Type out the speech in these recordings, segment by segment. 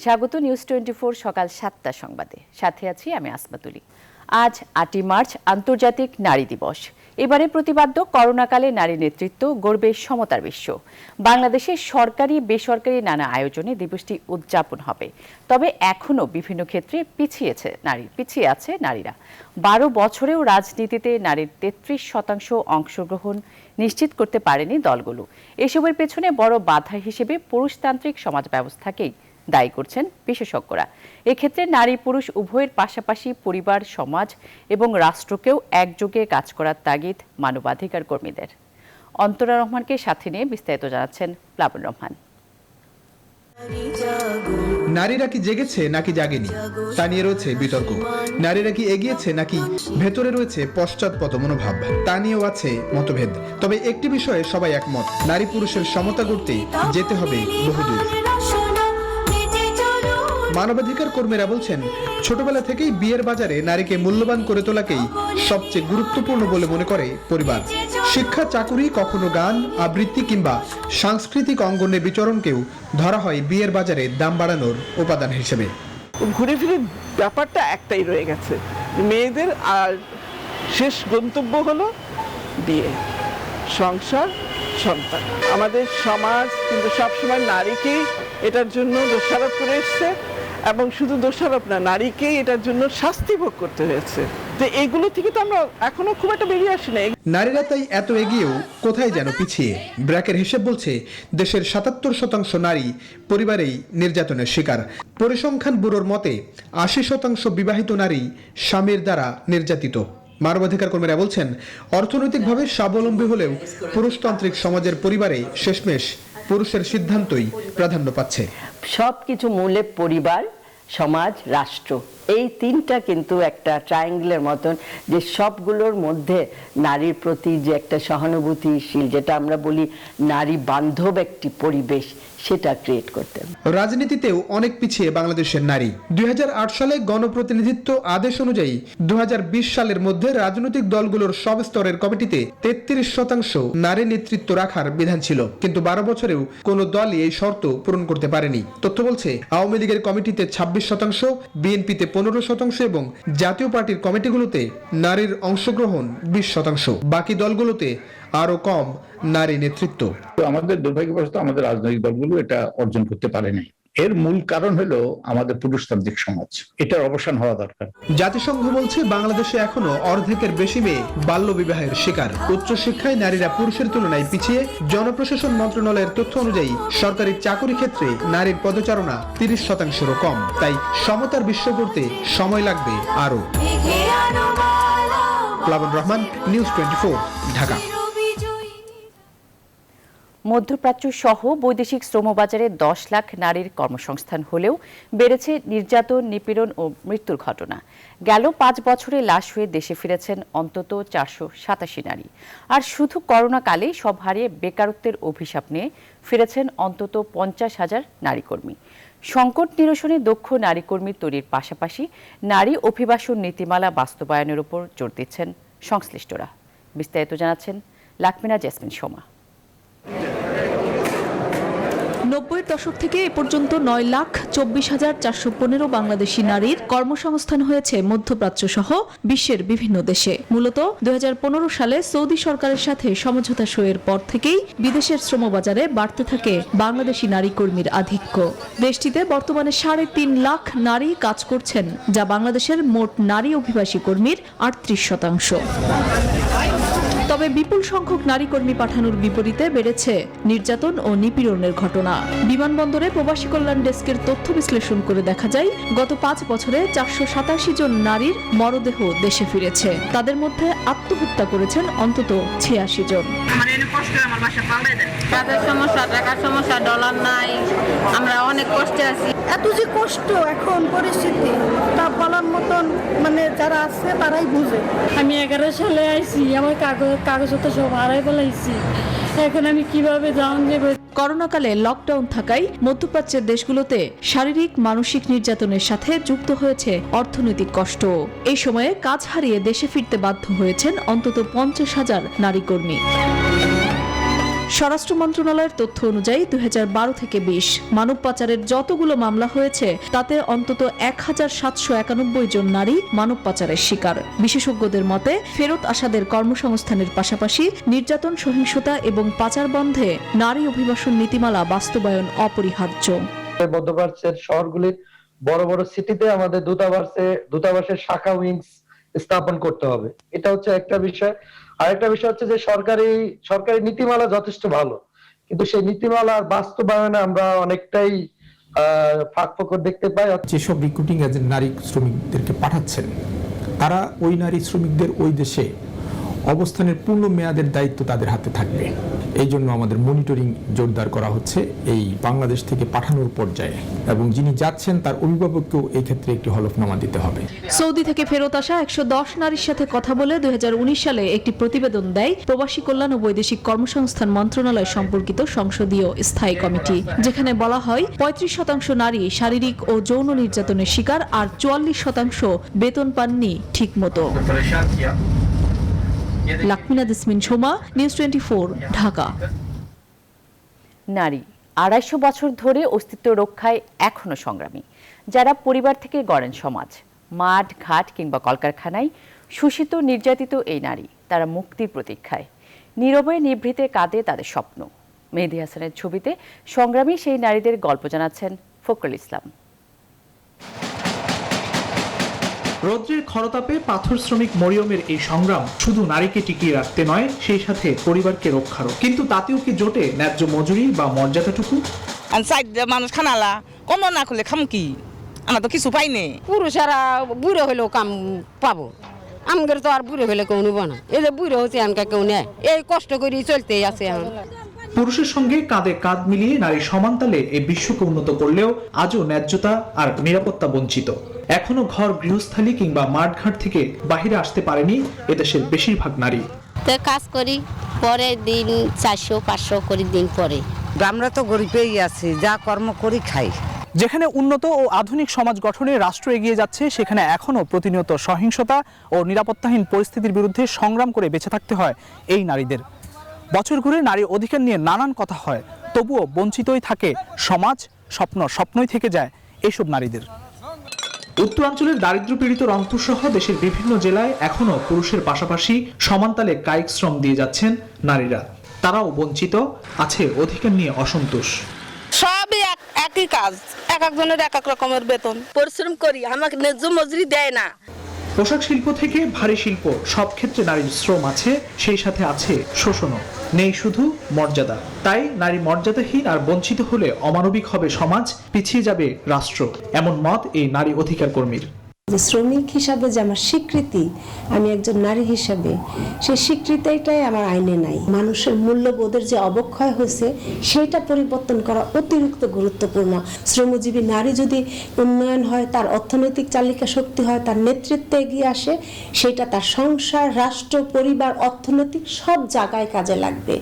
স্বাগত নিউজ 24 সকাল ৭টা সংবাদে। সাথে আছি আমি আসমাতুলি। আজ ৮ই মার্চ আন্তর্জাতিক নারী দিবস। এবারে প্রতিপাদ্য করোনাকালে নারী নেতৃত্ব গড়বে সমতার বিশ্ব। বাংলাদেশে সরকারি বেসরকারি নানা আয়োজনে দিবসটি উদযাপন হবে। তবে এখনও বিভিন্ন ক্ষেত্রে পিছিয়ে আছে নারীরা। ১২ বছরেও রাজনীতিতে নারীর ৩৩% অংশগ্রহণ নিশ্চিত করতে পারেনি দলগুলো। এসবের পেছনে বড় বাধা হিসেবে পুরুষতান্ত্রিক সমাজ ব্যবস্থাকেই দায়ী করছেন বিশেষজ্ঞরা। এক্ষেত্রে নারী পুরুষ উভয়ের পাশাপাশি পরিবার, সমাজ এবং রাষ্ট্রকেও একযোগে কাজ করার তাগিদ মানবাধিকার কর্মীদের। অন্তরা রহমানকে সাথে নিয়ে বিস্তারিত জানাচ্ছেন প্লাবন রহমান। নারীরা কি জেগেছে নাকি জাগেনি তা নিয়ে রয়েছে বিতর্ক। নারীরা কি এগিয়েছে নাকি ভেতরে রয়েছে পশ্চাৎপদ মনোভাব তা নিয়েও আছে মতভেদ। তবে একটি বিষয়ে সবাই একমত, নারী পুরুষের সমতা করতে যেতে হবে বহুদূর। মানবাধিকার কর্মীরা বলছেন, ছোটবেলা থেকেই বিয়ের বাজারে নারীকে মূল্যবান করে তোলাকেই সবচেয়ে গুরুত্বপূর্ণ বলে মনে করে পরিবার। শিক্ষা, চাকুরি, কখনো গান, আবৃত্তি কিংবা সাংস্কৃতিক অঙ্গনের বিচরণকেও ধরা হয় বিয়ের বাজারে দাম বাড়ানোর উপাদান হিসেবে। ঘুরে ফিরে ব্যাপারটা একটাই রয়ে গেছে, মেয়েদের আর শেষ গন্তব্য হলো বিয়ে, সংসার, সন্তান। আমাদের সমাজ কিন্তু সবসময় নারীকেই এটার জন্য দোষারোপ করে এসছে, এবং শুধু দোষারোপ না, নারীকেই এটার জন্য শাস্তি ভোগ করতে হয়েছে। তো এগুলো থেকে তো আমরা এখনো খুব একটা বেরিয়ে আসি না। নারীরা তাই এত এগিয়েও কোথায় যেন পিছিয়ে। ব্র্যাকের হিসেব বলছে, দেশের ৭৭% নারী পরিবারেই নির্যাতনের শিকার। পরিসংখ্যান ব্যুরোর মতে ৮০% বিবাহিত নারী স্বামীর দ্বারা নির্যাতিত। মানবাধিকার কর্মীরা বলছেন, অর্থনৈতিকভাবে স্বাবলম্বী হলেও পুরুষতান্ত্রিক সমাজের পরিবারে শেষমেশ পুরুষের সিদ্ধান্তই প্রাধান্য পাচ্ছে। সবকিছু মূলে পরিবার, সমাজ, রাষ্ট্র, এই তিনটা কিন্তু একটা ট্রায়াঙ্গেলের মতন, যে সবগুলোর মধ্যে নারীর প্রতি যে একটা সহানুভূতিশীল, যেটা আমরা বলি নারী বান্ধব একটি পরিবেশ, সেটা ক্রিয়েট করতে। রাজনীতিতেও অনেক পিছিয়ে বাংলাদেশের নারী। ২০০৮ সালে গণপ্রতিনিধিত্ব আদেশ অনুযায়ী ২০২০ সালের মধ্যে রাজনৈতিক দলগুলোর সব স্তরের কমিটিতে ৩৩% নারী নেতৃত্ব রাখার বিধান ছিল, কিন্তু ১২ বছরেও কোনো দলই এই শর্ত পূরণ করতে পারেনি। তথ্য বলছে, আওয়ামী লীগের কমিটিতে ২৬%, বিএনপিতে 15% এবং জাতীয় পার্টির কমিটিগুলোতে নারীর অংশগ্রহণ 20%। বাকি দলগুলোতে আরো কম নারী নেতৃত্ব। আমাদের দুর্ভাগ্যবশত আমাদের রাজনৈতিক দলগুলো এটা অর্জন করতে পারে নাই। এর মূল কারণ হলো আমাদের পুরুষতান্ত্রিক সমাজ, এটার অবসান হওয়া দরকার। জাতিসংঘ বলছে, বাংলাদেশে এখনো অর্ধেকের বেশি মেয়ে বাল্য বিবাহের শিকার। উচ্চশিক্ষায় নারীরা পুরুষের তুলনায় পিছিয়ে। জনপ্রশাসন মন্ত্রণালয়ের তথ্য অনুযায়ী সরকারি চাকরি ক্ষেত্রে নারীর পদচারণা 30%-রও কম। তাই সমতার বিশ্ব করতে সময় লাগবে আরো। প্লাবন রহমান, নিউজ 24, ঢাকা। মধ্যপ্রাচ্য সহ বৈদেশিক শ্রমবাজারে ১০ লাখ নারীর কর্মসংস্থান হলেও বেড়েছে নির্যাতন, নিপীড়ন ও মৃত্যুর ঘটনা। গেল ৫ বছরে লাশ হয়ে দেশে ফিরেছেন অন্তত ৪৮৭ নারী। আর শুধু করোনাকালেই সব হারিয়ে বেকারত্বের অভিশাপ নিয়ে ফিরেছেন অন্তত ৫০,০০০ নারী কর্মী। সংকট নিরসনে দক্ষ নারী কর্মী তৈরির পাশাপাশি নারী অভিবাসন নীতিমালা বাস্তবায়নের উপর জোর দিচ্ছেন সংশ্লিষ্টরা। বিস্তারিত জানাচ্ছেন লাকমিনা জেসমিন সোমা। ৯০-এর দশক থেকে এ পর্যন্ত ৯,২৪,৪১৫ বাংলাদেশি নারীর কর্মসংস্থান হয়েছে মধ্যপ্রাচ্য সহ বিশ্বের বিভিন্ন দেশে। মূলত ২০১৫ সালে সৌদি সরকারের সাথে সমঝোতা সইয়ের পর থেকেই বিদেশের শ্রমবাজারে বাড়তে থাকে বাংলাদেশি নারী কর্মীর আধিক্য। দেশটিতে বর্তমানে ৩.৫ লাখ নারী কাজ করছেন, যা বাংলাদেশের মোট নারী অভিবাসী কর্মীর ৩৮%। তবে বিপুল সংখ্যক নারী কর্মী পাঠানোর বিপরীতে বেড়েছে নির্যাতন ও নিপীড়নের ঘটনা। বিমানবন্দরে প্রবাসী কল্যাণ ডেস্কের তথ্য বিশ্লেষণ করে দেখা যায়, গত ৫ বছরে ৪৮৭ জন নারীর মরদেহ দেশে ফিরেছে। তাদের মধ্যে আত্মহত্যা করেছেন অন্তত ৮৬ জন। টাকার সমস্যা, টাকার সমস্যা, ডলার নাই, আমরা অনেক কষ্টে আছি। এত যে কষ্ট এখন পরিস্থিতি, তা বলার মতন মানে যারা আছে তারাই বুঝে। আমি 11 সালে আইছি, আমার কাগজপত্র সব হারাই ফেলাইছি, এখন আমি কিভাবে যাওয়া যাবে। করোনাকালে লকডাউন থাকায় মধ্যপ্রাচ্যের দেশগুলোতে শারীরিক মানসিক নির্যাতনের সাথে যুক্ত হয়েছে অর্থনৈতিক কষ্ট। এই সময়ে কাজ হারিয়ে দেশে ফিরতে বাধ্য হয়েছেন অন্তত ৫০,০০০ নারী কর্মী। স্বরাষ্ট্র মন্ত্রণালয়ের তথ্য অনুযায়ী 2012 থেকে 20 মানব পাচারের যতগুলো মামলা হয়েছে তাতে অন্তত 1791 জন নারী মানব পাচারের শিকার। বিশেষজ্ঞদের মতে ফেরত আসাদের কর্মসংস্থানের পাশাপাশি নির্যাতন, সহিংসতা এবং পাচার বন্ধে নারী অভিবাসন নীতিমালা বাস্তবায়ন অপরিহার্য। মধ্যপ্রাচ্যের শহরগুলির বড় বড় সিটিতে আমাদের দূতাবাসের শাখা উইংস স্থাপন করতে হবে। এটা হচ্ছে একটা বিষয়। আরেকটা বিষয় হচ্ছে যে সরকারি নীতিমালা যথেষ্ট ভালো, কিন্তু সেই নীতিমালার বাস্তবায়নে আমরা অনেকটাই ফাঁকফোকর দেখতে পাই। যেসব রিক্রুটিং এজেন্ট নারী শ্রমিকদেরকে পাঠাচ্ছেন তারা ওই নারী শ্রমিকদের ওই দেশে অবস্থানের পূর্ণ মেয়াদের দায়িত্ব তাদের হাতে থাকবে। এই জন্য আমাদের মনিটরিং জোরদার করা হচ্ছে এই বাংলাদেশ থেকে পাঠানোর পর্যায়ে, এবং যিনি যাচ্ছেন তার অভিভাবককেও এই ক্ষেত্রে একটি হলফনামা দিতে হবে। সৌদি থেকে ফেরত আসা 110 নারীর সাথে কথা বলে 2019 সালে একটি প্রতিবেদন দেয় প্রবাসী কল্যাণ ও বৈদেশিক কর্মসংস্থান মন্ত্রণালয় সম্পর্কিত সংসদীয় স্থায়ী কমিটি, যেখানে বলা হয় 35% নারী শারীরিক ও যৌন নির্যাতনের শিকার আর 44% বেতন পাননি ঠিকমতো। লাকমিনা দিসমিন সোমা, নিউজ 24, ঢাকা। নারী 250 বছর ধরে অস্তিত্ব রক্ষায় এখনো সংগ্রামী। যারা পরিবার থেকে গড়েন সমাজ, মাঠ ঘাট কিংবা কলকারখানায় শোষিত নির্যাতিত এই নারী, তারা মুক্তির প্রতীক্ষায়। নীরবে নিভৃতে কাঁদে তাদের স্বপ্ন। মেহেদী হাসানের ছবিতে সংগ্রামী সেই নারীদের গল্প জানাচ্ছেন ফখরুল ইসলাম। রৌদ্রের খরতাপে পাথর শ্রমিক মরিয়মের এই সংগ্রাম শুধু নারীকে টিকিয়ে রাখতে নয়, সেই সাথে পরিবারকে রক্ষারও। কিন্তু তাতেও কি জোটে ন্যায্য মজুরি বা মর্যাদাটুকু? মানুষ খানালা কম না খুলে খাম কি, আমরা তো কিছু পাইনি। পুরুষেরা বুড়ো হলেও কাম পাবো, আমাদের তো আর বুড়ো হলে কেউ নিব না। এই যে বুড়ো হচ্ছে আমাকে কেউ নেয়, এই কষ্ট করে চলতেই আছে এখন। পুরুষের সঙ্গে কাঁধে কাঁধ মিলিয়ে নারী সমানতালে এই বিশ্বকে উন্নত করলেও আজও ন্যায্যতা আর নিরাপত্তা বঞ্চিত। এখনো ঘর, গৃহস্থালী কিংবা মাঠঘাট থেকে বাহিরে আসতে পারেনি এদেশের বেশিরভাগ নারী। কাজ করি, পরে দিন 400-500 করে দিন পরে। আমরা তো গরিবেই আছি, যা কর্ম করি খাই। যেখানে উন্নত ও আধুনিক সমাজ গঠনে রাষ্ট্র এগিয়ে যাচ্ছে, সেখানে এখনো প্রতিনিয়ত সহিংসতা ও নিরাপত্তাহীন পরিস্থিতির বিরুদ্ধে সংগ্রাম করে বেঁচে থাকতে হয় এই নারীদের। বছর ঘুরে নারীর অধিকার নিয়ে নানান কথা হয়, তবুও বঞ্চিতই থাকে সমাজ, স্বপ্নই থেকে যায় এইসব নারীদের। উত্তরাঞ্চলের দারিদ্র পীড়িত রংপুর সহ দেশের বিভিন্ন জেলায় এখনো পুরুষের পাশাপাশি সমানতালে কায়িক শ্রম দিয়ে যাচ্ছেন নারীরা। তারাও বঞ্চিত, আছে অধিকার নিয়ে অসন্তোষ। সবই একই কাজ, এক একজনের এক এক রকমের বেতন। পরিশ্রম করি, আমাকে ন্যায্য মজুরি দেয় না। পোশাক শিল্প থেকে ভারী শিল্প, সব ক্ষেত্রে নারীর শ্রম আছে, সেই সাথে আছে শোষণও, নেই শুধু মর্যাদা। তাই নারী মর্যাদাহীন আর বঞ্চিত হলে অমানবিক হবে সমাজ, পিছিয়ে যাবে রাষ্ট্র, এমন মত এই নারী অধিকার কর্মীর। যে শ্রমিক হিসাবে যে আমার স্বীকৃতি, আমি একজন নারী হিসাবে সেই স্বীকৃতিটাই আমার আইনে নাই। মানুষের মূল্যবোধের যে অবক্ষয় হয়েছে সেটা পরিবর্তন করা অতিরিক্ত গুরুত্বপূর্ণ। শ্রমজীবী নারী যদি উন্নয়ন হয়, তার অর্থনৈতিক চালিকা শক্তি হয়, তার নেতৃত্বে এগিয়ে আসে, সেটা তার সংসার, রাষ্ট্র, পরিবার, অর্থনৈতিক সব জায়গায় কাজে লাগবে।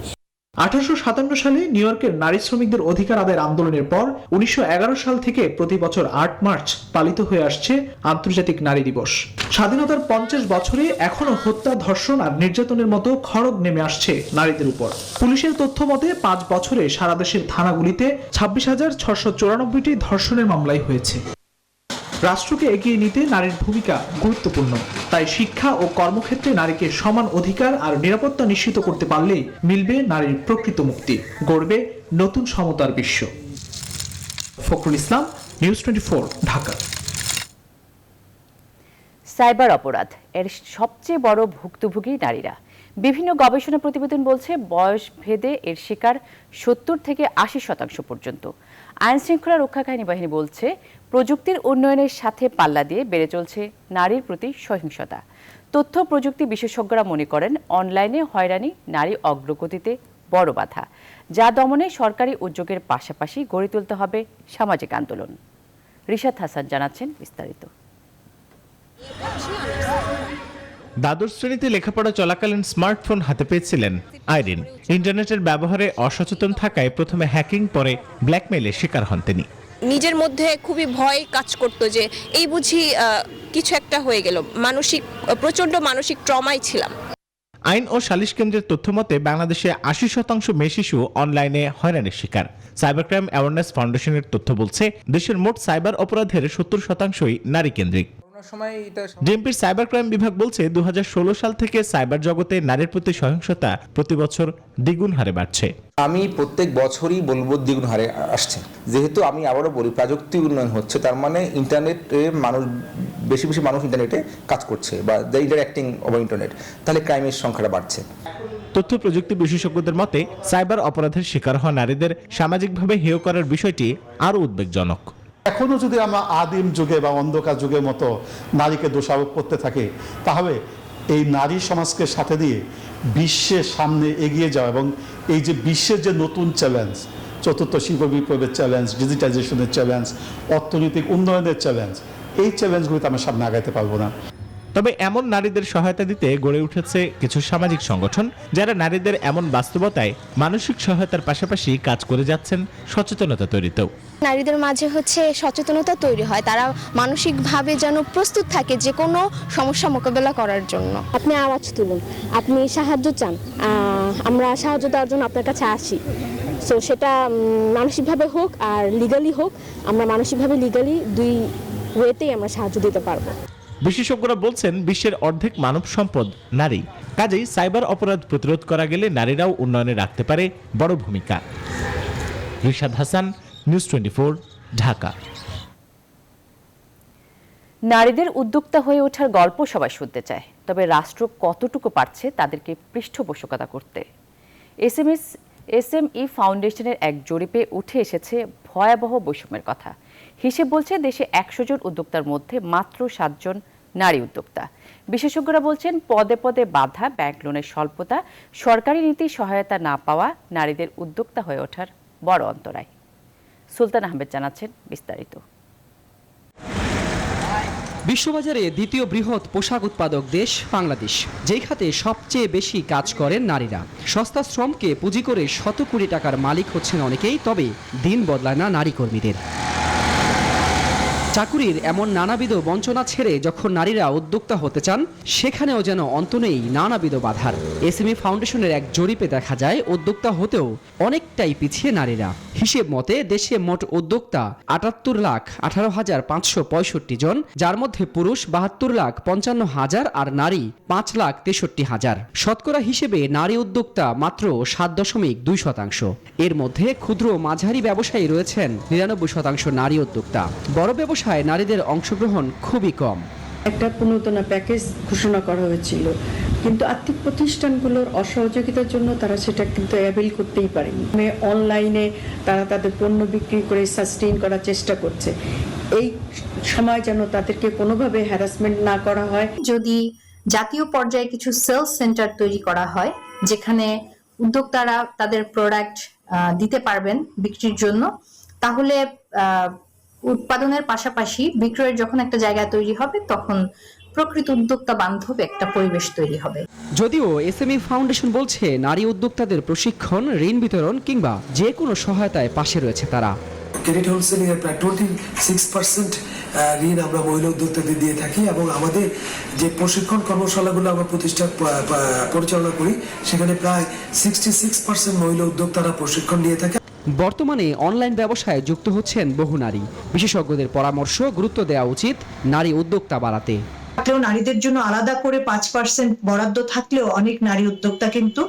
1857 সালে নিউ ইয়র্কের নারী শ্রমিকদের অধিকার আদায়ের আন্দোলনের পর 1911 সাল থেকে প্রতি বছর 8 মার্চ পালিত হয়ে আসছে আন্তর্জাতিক নারী দিবস। স্বাধীনতার 50 বছরে এখনো হত্যা, ধর্ষণ আর নির্যাতনের মতো খড়গ নেমে আসছে নারীদের উপর। পুলিশের তথ্য মতে 5 বছরে সারা দেশের থানাগুলিতে 26,694টি ধর্ষণের মামলাই হয়েছে। রাষ্ট্রকে এগিয়ে নিতে নারীর ভূমিকা গুরুত্বপূর্ণ। তাই শিক্ষা ও কর্মক্ষেত্রে নারীকে সমান অধিকার আর নিরাপত্তা নিশ্চিত করতে পারলেই মিলবে নারীর প্রকৃত মুক্তি, গড়বে নতুন সমতার বিশ্ব। ফখরুল ইসলাম, নিউজ 24, ঢাকা। সাইবার অপরাধ এর সবচেয়ে বড় ভুক্তভোগী নারীরা। বিভিন্ন গবেষণা প্রতিবেদন বলছে বয়স ভেদে এর শিকার 70 থেকে 80% পর্যন্ত। আইন শৃঙ্খলা রক্ষাকারী বাহিনী বলছে প্রযুক্তির উন্নয়নের সাথে পাল্লা দিয়ে বেড়ে চলছে নারীর প্রতি সহিংসতা। তথ্য প্রযুক্তি বিশেষজ্ঞরা মনে করেন অনলাইনে হয়রানি নারী অগ্রগতিতে বড় বাধা, যা দমনে সরকারি উদ্যোগের পাশাপাশি গড়ে তুলতে হবে সামাজিক আন্দোলন। রিশাদ হাসান জানাচ্ছেন বিস্তারিত। দ্বাদশ শ্রেণীতে লেখাপড়া চলাকালীন স্মার্টফোন হাতে পেয়েছিলেন আইরিন। ইন্টারনেটের ব্যবহারে অসচেতন থাকায় প্রথমে হ্যাকিং, পরে ব্ল্যাকমেইলের শিকার হন তিনি। নিজের মধ্যে খুবই ভয় কাজ করতো যে এই বুঝি কিছু একটা হয়ে গেল, প্রচন্ড মানসিক ট্রমায় ছিলাম। আইন ও সালিশ কেন্দ্রের তথ্য মতে বাংলাদেশে ৮০% মেয়ে শিশু অনলাইনে হয়রানির শিকার। সাইবার ক্রাইম অ্যাওয়ারনেস ফাউন্ডেশনের তথ্য বলছে দেশের মোট সাইবার অপরাধের ৭০%ই নারী কেন্দ্রিক। ডিএমপির সাইবার ক্রাইম বিভাগ বলছে ২০১৬ সাল থেকে সাইবার জগতে নারীর প্রতি সহিংসতা প্রতি বছর দ্বিগুণ হারে বাড়ছে। আমি প্রত্যেক বছরই বলবো দ্বিগুণ হারে আসছে। যেহেতু আমি আবারও বলি প্রযুক্তি উন্নয়ন হচ্ছে, তার মানে ইন্টারনেটে মানুষ বেশি মানুষ ইন্টারনেটে কাজ করছে বা দ্য ইন্টারঅ্যাক্টিং ওভার ইন্টারনেট, তাহলে ক্রাইমের সংখ্যাটা বাড়ছে। তথ্য প্রযুক্তি বিশেষজ্ঞদের মতে সাইবার অপরাধের শিকার হওয়া নারীদের সামাজিকভাবে হেয় করার বিষয়টি আরও উদ্বেগজনক। এখনো যদি আমরা আদিম যুগে বা অন্ধকার যুগের মতো নারীকে দোষারোপ করতে থাকি, তাহলে এই নারী সমাজকে সাথে দিয়ে বিশ্বের সামনে এগিয়ে যাওয়া এবং এই যে বিশ্বের যে নতুন চ্যালেঞ্জ, চতুর্থ শিল্প বিপ্লবের চ্যালেঞ্জ, ডিজিটাইজেশনের চ্যালেঞ্জ, অর্থনৈতিক উন্নয়নের চ্যালেঞ্জ, এই চ্যালেঞ্জগুলিতে আমরা সামনে আগাইতে পারবো না। তবে এমন নারীদের সহায়তা দিতে গড়ে উঠেছে কিছু সামাজিক সংগঠন, যারা নারীদের এমন বাস্তবতায় মানসিক সহায়তার পাশাপাশি কাজ করে যাচ্ছেন সচেতনতা তৈরিতেও। নারীদের মাঝে সচেতনতা তৈরি হয়, তারা মানসিকভাবে যেন প্রস্তুত থাকে যে কোনো সমস্যা মোকাবেলা করার জন্য। আপনি আওয়াজ তুলুন, আপনি সাহায্য চান, আমরা সাহায্য দেওয়ার জন্য আপনার কাছে আসি। সো সেটা মানসিকভাবে হোক আর লিগালি হোক, আমরা মানসিকভাবে লিগালি দুই ওয়েতেই আমরা সাহায্য দিতে পারবো। বিশেষজ্ঞরা বলছেন বিশ্বের অর্ধেক মানব সম্পদ নারী, কাজেই সাইবার অপরাধ প্রতিরোধ করা গেলে নারীরাও উন্নয়নে রাখতে পারে বড় ভূমিকা। রিশাদ হাসান, নিউজ 24, ঢাকা। নারীদের উদ্যোক্তা হয়ে ওঠার গল্প সবাই শুনতে চায়, তবে রাষ্ট্র কতটুকু পারছে তাদেরকে পৃষ্ঠপোষকতা করতে? এসএমই ফাউন্ডেশনের এক জরিপে উঠে এসেছে ভয়াবহ বৈষম্যের কথা। হিসেব বলছে দেশে ১০০ জন উদ্যোক্তার মধ্যে মাত্র ৭ জন নারী উদ্যোক্তা। বিশেষজ্ঞরা বলছেন পদে পদে বাধা, ব্যাংক লোনের স্বল্পতা, সরকারি নীতি সহায়তা না পাওয়া নারীদের উদ্যোক্তা হয়ে ওঠার বড় অন্তরায়। সুলতান আহমেদ জানাচ্ছেন বিস্তারিত। বিশ্ববাজারে দ্বিতীয় বৃহৎ পোশাক উৎপাদক দেশ বাংলাদেশ, যেই খাতে সবচেয়ে বেশি কাজ করেন নারীরা। সস্তা শ্রমকে পুঁজি করে শত কোটি টাকার মালিক হচ্ছেন অনেকেই, তবে দিন বদলায় না নারী কর্মীদের। চাকুরির এমন নানাবিধ বঞ্চনা ছেড়ে যখন নারীরা উদ্যোক্তা হতে চান, সেখানেও যেন অন্ত নেই নানাবিধ বাধার। এসএমই ফাউন্ডেশনের এক জরিপে দেখা যায় উদ্যোক্তা হতেও অনেকটাই পিছিয়ে নারীরা। হিসেব মতে দেশে মোট উদ্যোক্তা ৭৮,১৮,৫৬৫ জন, যার মধ্যে পুরুষ ৭২,৫৫,০০০ আর নারী ৫,৬৩,০০০। শতকরা হিসেবে নারী উদ্যোক্তা মাত্র ৭.২%। এর মধ্যে ক্ষুদ্র ও মাঝারি ব্যবসায়ী রয়েছেন ৯৯% নারী উদ্যোক্তা। বড় ব্যবসায় নারীদের অংশগ্রহণ খুবই কম। একটা পুনর্তনা প্যাকেজ ঘোষণা করা হয়েছিল, কিন্তু আর্থিক প্রতিষ্ঠানগুলোর অসহযোগিতার জন্য তারা সেটা কিন্তু অ্যাভেল করতেই পারেনি। অনলাইনে তারা তাদের পণ্য বিক্রি করে সাস্টেইন করার চেষ্টা করছে। এই সময় যেন তাদেরকে কোনোভাবে হ্যারাসমেন্ট না করা হয়। যদি জাতীয় পর্যায়ে কিছু সেলস সেন্টার তৈরি করা হয়, যেখানে উদ্যোক্তারা তাদের প্রোডাক্ট দিতে পারবেন বিক্রির জন্য, তাহলে উৎপাদনের পাশাপাশি বিক্রয়ের যখন একটা জায়গা তৈরি হবে, তখন প্রকৃত উদ্যোক্তা বান্ধব একটা পরিবেশ তৈরি হবে। যদিও এসএমই ফাউন্ডেশন বলছে নারী উদ্যোক্তাদের প্রশিক্ষণ, ঋণ বিতরণ কিংবা যে কোনো সহায়তায় পাশে রয়েছে তারা। ক্রেডিট হোলসেলিং এর প্রায় 26% ঋণ আমরা মহিলা উদ্যোক্তাদের দিয়ে থাকি, এবং আমাদের যে প্রশিক্ষণ কর্মশালাগুলো আমরা পরিচালনা করি, সেখানে প্রায় 66% মহিলা উদ্যোক্তারা প্রশিক্ষণ নিয়ে থাকে। বর্তমানে অনলাইন ব্যবসায় যুক্ত হচ্ছেন বহু নারী। বিশেষজ্ঞদের পরামর্শ, গুরুত্ব দেওয়া উচিত নারী উদ্যোক্তা বাড়াতে। নারীদের জন্য আলাদা করে 5% বরাদ্দ থাকলেও অনেক নারী উদ্যোক্তা কিন্তু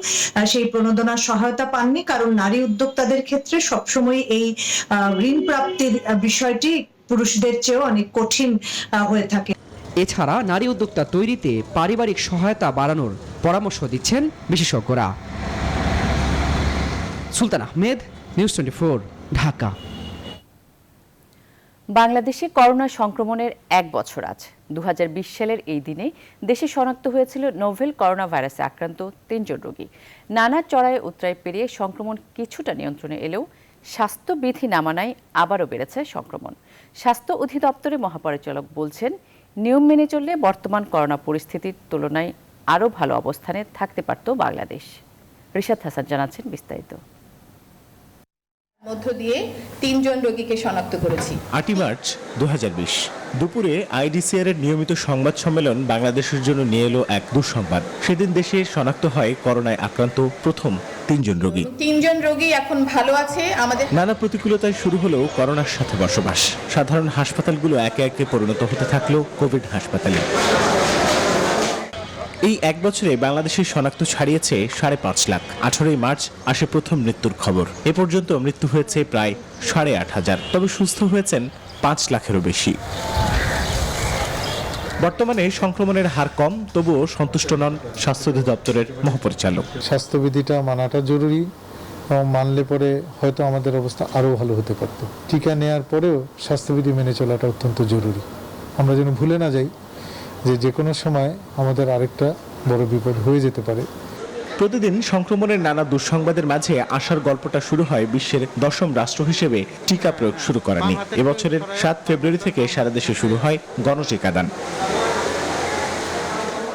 সেই প্রণোদনার সহায়তা পাননি, কারণ নারী উদ্যোক্তাদের ক্ষেত্রে সবসময় এই ঋণ প্রাপ্তির বিষয়টি পুরুষদের চেয়েও অনেক কঠিন হয়ে থাকে। এছাড়া নারী উদ্যোক্তা তৈরিতে পারিবারিক সহায়তা বাড়ানোর পরামর্শ দিচ্ছেন বিশেষজ্ঞরা। সুলতান আহমেদ, নিউজ 24, ঢাকা। বাংলাদেশে করোনা সংক্রমণের 1 বছর আজ। 2020 সালের এই দিনে দেশে শনাক্ত হয়েছিল নোভেল করোনা ভাইরাসে আক্রান্ত 3 জন রোগী। নানা চড়াই উতরাই পেরিয়ে সংক্রমণ কিছুটা নিয়ন্ত্রণে এলেও স্বাস্থ্যবিধি না মানায় আবারও বেড়েছে সংক্রমণ। স্বাস্থ্য অধিদপ্তরের মহাপরিচালক বলছেন, নিয়ম মেনে চললে বর্তমান করোনা পরিস্থিতির তুলনায় আরও ভালো অবস্থানে থাকতে পারত বাংলাদেশ। রিশাদ হাসান জানাচ্ছেন বিস্তারিত। মধ্য দিয়ে 3 জন রোগীকে শনাক্ত করেছি। 8 মার্চ 2020 দুপুরে আইডিসিআর এর নিয়মিত সংবাদ সম্মেলন বাংলাদেশের জন্য নিয়ে এলো এক দুঃসংবাদ। সেদিন দেশে শনাক্ত হয় করোনায় আক্রান্ত প্রথম 3 জন রোগী। 3 জন রোগী এখন ভালো আছে। আমাদের নানা প্রতিকূলতায় শুরু হলেও করোনার সাথে বসবাস। সাধারণ হাসপাতালগুলো একে একে পরিণত হতে থাকলো কোভিড হাসপাতালে। এই 1 বছরে বাংলাদেশে শনাক্ত ছাড়িয়েছে 5.5 লাখ। 18 মার্চ আসে প্রথম মৃত্যুর খবর। এ পর্যন্ত মৃত্যু হয়েছে প্রায় 8,500, তবে সুস্থ হয়েছেন 5 লাখেরও বেশি। বর্তমানে সংক্রমণের হার কম, তবুও সন্তুষ্ট নন স্বাস্থ্য অধিদপ্তরের মহাপরিচালক। স্বাস্থ্যবিধিটা মানাটা জরুরি এবং মানলে পরে হয়তো আমাদের অবস্থা আরও ভালো হতে পারত। টিকা নেওয়ার পরেও স্বাস্থ্যবিধি মেনে চলাটা অত্যন্ত জরুরি। আমরা যেন ভুলে না যাই যে কোনো সময় আমাদের আরেকটা বড় বিপদ হয়ে যেতে পারে। প্রতিদিন সংক্রমণের নানা দুঃসংবাদের মাঝে আশার গল্পটা শুরু হয় বিশ্বের 10ম রাষ্ট্র হিসেবে টিকা প্রয়োগ শুরু করা নিয়ে। এবছরের 7 ফেব্রুয়ারি থেকে সারা দেশে শুরু হয় গণটিকাদান।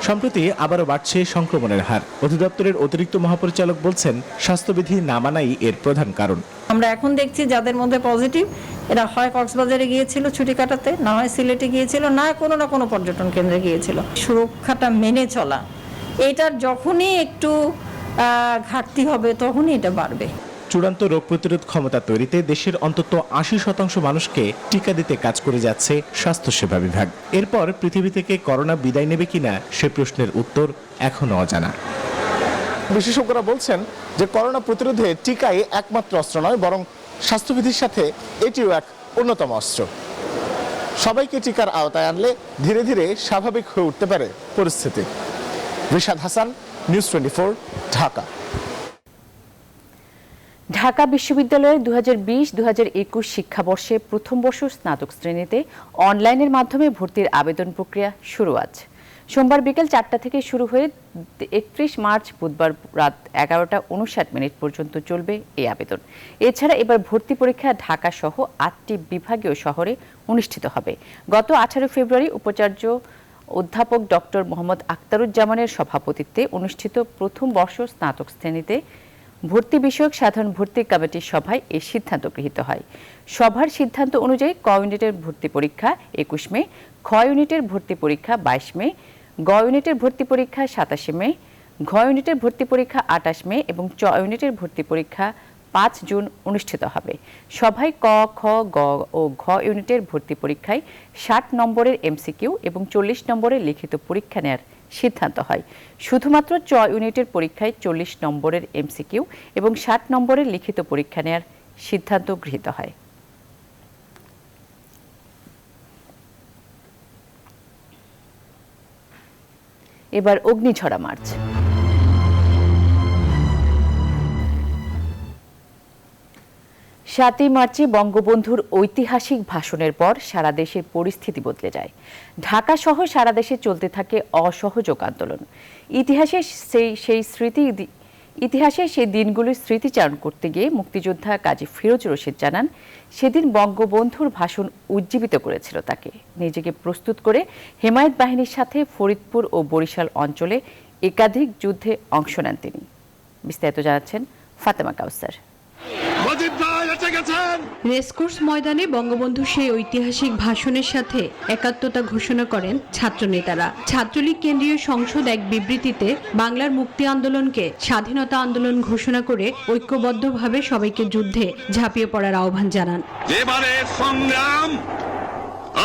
সম্প্রতি আবারও বাড়ছে সংক্রমণের হার। অধিদপ্তরের অতিরিক্ত মহাপরিচালক বলছেন, স্বাস্থ্যবিধি না মানাই এর প্রধান কারণ। আমরা এখন দেখছি যাদের মধ্যে পজিটিভ, এরা হয় কক্সবাজারে গিয়েছিল ছুটি কাটাতে, না হয় সিলেটে গিয়েছিল, না কোনো না কোনো পর্যটন কেন্দ্রে গিয়েছিল। সুরক্ষাটা মেনে চলা, এটার যখনই একটু ঘাটতি হবে তখনই এটা বাড়বে। চূড়ান্ত রোগ প্রতিরোধ ক্ষমতা তৈরিতে দেশের অন্তত 80% মানুষকে টিকা দিতে কাজ করে যাচ্ছে স্বাস্থ্যসেবা বিভাগ। এরপর পৃথিবী থেকে করোনা বিদায় নেবে কিনা সে প্রশ্নের উত্তর এখনো অজানা। বিশেষজ্ঞরা বলছেন যে করোনা প্রতিরোধে টিকাই একমাত্র অস্ত্র নয়, বরং স্বাস্থ্যবিধির সাথে এটিও এক অন্যতম অস্ত্র। সবাইকে টিকার আওতায় আনলে ধীরে ধীরে স্বাভাবিক হয়ে উঠতে পারে পরিস্থিতি। রিশাদ হাসান, নিউজ 24, ঢাকা। ঢাকা বিশ্ববিদ্যালয়ের 2020-2021 শিক্ষাবর্ষে প্রথম বর্ষ স্নাতক শ্রেণীতে অনলাইনের মাধ্যমে ভর্তির আবেদন প্রক্রিয়া শুরু আজ। সোমবার বিকেল 4টা থেকে শুরু হয়ে 31 মার্চ বুধবার রাত 11:59 পর্যন্ত চলবে এই আবেদন। এছাড়া এবার ভর্তি পরীক্ষা ঢাকা সহ 8টি বিভাগীয় শহরে অনুষ্ঠিত হবে। গত 18 ফেব্রুয়ারি উপাচার্য অধ্যাপক ডক্টর মোহাম্মদ আখতারুজ্জামানের সভাপতিত্বে অনুষ্ঠিত প্রথম বর্ষ স্নাতক শ্রেণীতে ভর্তি বিষয়ক সাধারণ ভর্তি কমিটির সভায় এই সিদ্ধান্ত গৃহীত হয়। সভার সিদ্ধান্ত অনুযায়ী ক ইউনিটের ভর্তি পরীক্ষা 21 মে, খ ইউনিটের ভর্তি পরীক্ষা 22 মে, গ ইউনিটের ভর্তি পরীক্ষা 27 মে, ঘ ইউনিটের ভর্তি পরীক্ষা 28 মে এবং চ ইউনিটের ভর্তি পরীক্ষা 5 জুন অনুষ্ঠিত হবে। সভায় ক, খ, গ ও ঘ ইউনিটের ভর্তি পরীক্ষায় 60 নম্বরের এমসিকিউ এবং 40 নম্বরের লিখিত পরীক্ষা নেওয়ার সিদ্ধান্ত হয়। শুধুমাত্র চ ইউনিটের পরীক্ষায় 40 নম্বরের এমসিকিউ এবং 60 নম্বরের লিখিত পরীক্ষা নেওয়ার সিদ্ধান্ত গৃহীত হয়। এবার অগ্নিঝরা মার্চ। সাতই মার্চে বঙ্গবন্ধুর ঐতিহাসিক ভাষণের পর সারা দেশের পরিস্থিতি বদলে যায়। ঢাকা সহ সারা দেশে চলতে থাকে অসহযোগ আন্দোলন। ইতিহাসে সেই দিনগুলির স্মৃতিচারণ করতে গিয়ে মুক্তিযোদ্ধা কাজী ফিরোজ রশিদ জানান, সেদিন বঙ্গবন্ধুর ভাষণ উজ্জীবিত করেছিল তাকে। নিজেকে প্রস্তুত করে হেমায়েত বাহিনীর সাথে ফরিদপুর ও বরিশাল অঞ্চলে একাধিক যুদ্ধে অংশ নেন তিনি। বিস্তারিত জানাচ্ছেন ফাতেমা কাউসার। রেসকোর্স ময়দানে বঙ্গবন্ধুর সেই ঐতিহাসিক ভাষণের সাথে একাত্মতা ঘোষণা করেন ছাত্রনেতারা। ছাত্রলীগ কেন্দ্রীয় সংসদ এক বিবৃতিতে বাংলার মুক্তি আন্দোলনকে স্বাধীনতা আন্দোলন ঘোষণা করে ঐক্যবদ্ধভাবে সবাইকে যুদ্ধে ঝাঁপিয়ে পড়ার আহ্বান জানান। এবারের সংগ্রাম